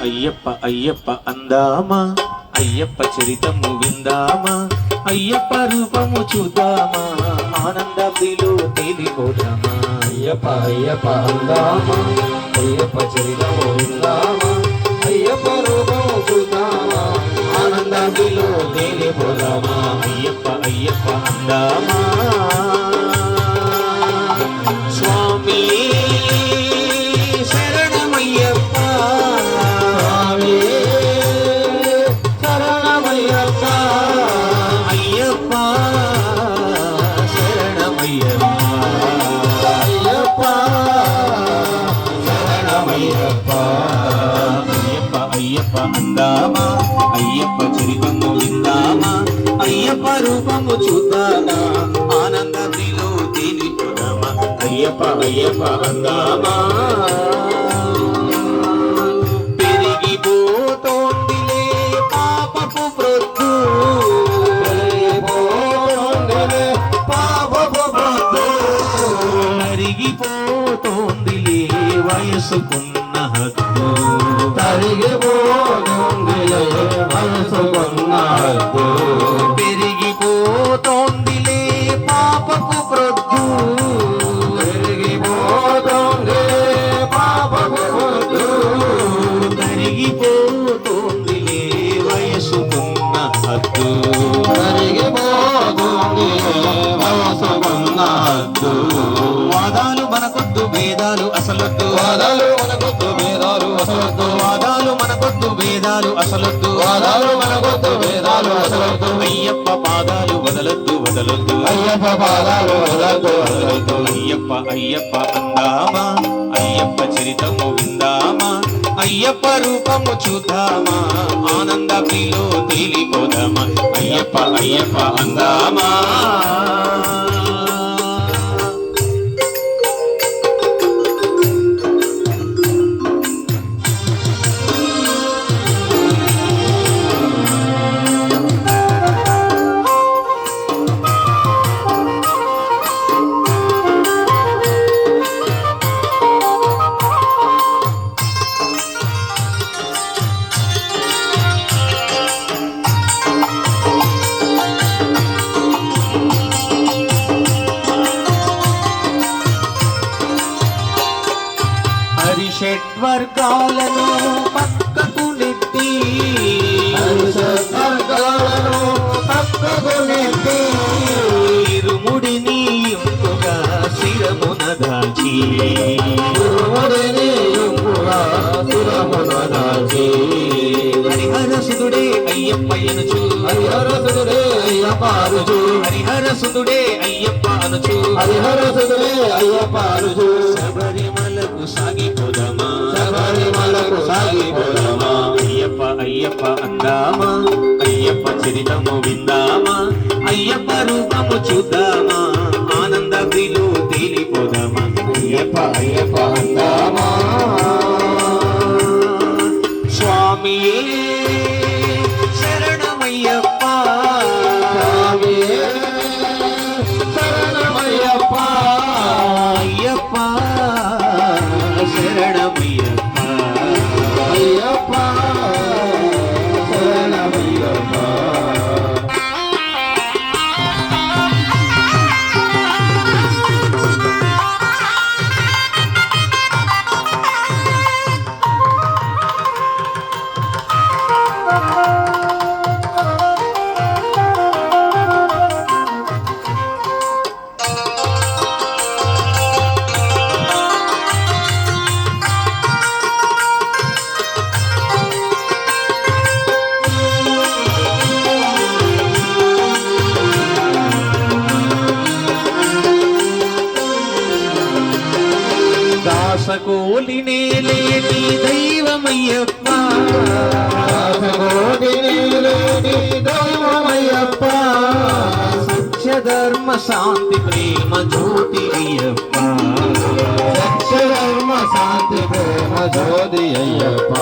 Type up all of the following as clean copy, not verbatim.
అయ్యప్ప అయ్యప్ప అందామా, అయ్యప్ప చరితము విందామా, అయ్యప్ప రూపము చూద్దామా, ఆనందలో తేలిపోదామా. అయ్యప్ప అయ్యప్ప అందామా, అయ్యప్ప చరితము విందామా, అయ్యప్ప రూపము చూద్దామా, ఆనందలో తేలిపోదామా. అయ్యప్ప అయ్యప్ప అందామా స్వామి శరణమయ్యప్ప, స్వామి శరణమయ్యప్ప, అయ్యప్ప శరణమయ్యప్ప, అయ్యప్ప శరణమయ్యప్ప. అయ్యప్ప అయ్యప్ప అందామా, అయ్యప్ప చరితము విందామా, అయ్యప్ప రూపము చూద్దామా, ఆనందలో తేలిపోదామా. అయ్యప్ప అయ్యప్ప అందామా పెరిగిపోతోందిలే పాపపు ప్రొద్దు, పెరిగిపోతోందిలే పాపపు ప్రొద్దు, కరిగిపోతోందిలే వయసుకున్న హద్దు, కరిగిపోతోందిలే వయసుకున్న హద్దు, పెరిగిపోతోందిలే పాపపు ప్రొద్దు, పెరిగిపోతోందిలే పాపపు ప్రొద్దు, కరిగిపోతోందిలే వయసుకున్న హద్దు, కరిగిపోతోందిలే వయసుకున్న హద్దు. వాదాలు మనకొద్దు భేదాలు అసలొద్దు, వాదాలు మనకొద్దు భేదాలు అసలొద్దు, వాదాలు మనకొద్దు భేదాలు అసలొద్దు, వాదాలు మనకొద్దు భేదాలు అసలొద్దు. అయ్యప్ప పాదాలు వదలొద్దు వదలొద్దు, అయ్యప్ప పాదాలు వదలొద్దు వదలొద్దు. అయ్యప్ప అయ్యప్ప అందామా, అయ్యప్ప చరితము విందామా, అయ్యప్ప రూపము చూద్దామా, ఆనందలో తేలిపోదామా. అయ్యప్ప అయ్యప్ప అందామా హరిషడ్వర్గాలను పక్కకు నెట్టి, హరిషడ్వర్గాలను పక్కకు నెట్టి, ఇరుముడిని ఇంపుగా శిరమున దాచి, గురువుడిని ఇంపుగా శిరమున దాచి, హరిహరసుదుడే అయ్యప్ప అనుచు, హరిహరసుడే అయ్యప్ప అనుచు, హరిహరసుదుడే అయ్యప్ప అనుచు, హరిహరసుడే అయ్యప్ప అనుచు. శబరిమలకు సాగిపోదామా, శబరిమలకు సాగిపోదామా. అయ్యప్ప అయ్యప్ప అందామా, అయ్యప్ప చరితము విందామా, అయ్యప్ప రూపము చూద్దామా, ఆనందలో తేలిపోదామా. అయ్యప్ప అయ్యప్ప అందామా స్వామి శరణమయ్యప్ప, స్వామి శరణమయ్యప్ప, అయ్యప్ప శరణమయ్యప్ప, అయ్యప్ప శరణమయ్యప్ప. దాసకోలినే లేని దైవమయ్యప్ప, దాసకోటిని లేని దైవమయ్యప్ప, సత్యధర్మ శాంతి ప్రేమ జ్యోతి అయ్యప్ప, సత్యధర్మ శాంతి ప్రేమ జ్యోతి అయ్యప్ప.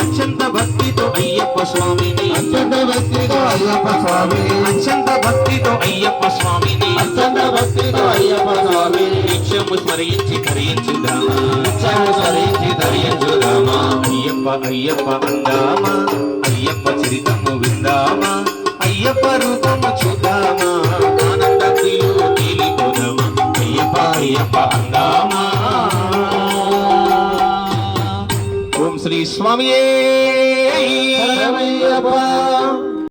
అత్యంత భక్తితో అయ్యప్ప స్వామిని, అత్యంత భక్తితో అయ్యప్ప స్వామి, అత్యంత భక్తితో అయ్యప్ప స్వామిని, అత్యంత భక్తితో అయ్యప్ప స్వామిని నిత్యము స్మరించి ధరించుదామా నిత్యము స్మరించి ధరించుదామా. అయ్యప్ప అయ్యప్ప అందామా అయ్యప్ప చరితము విందామా అయ్యప్ప రూపము చూద్దామా ఆనందీలో తేలిపోదామా అయ్యప్ప అయ్యప్ప అందామా. ఓం శ్రీ స్వామియే శరణమయ్యప్ప.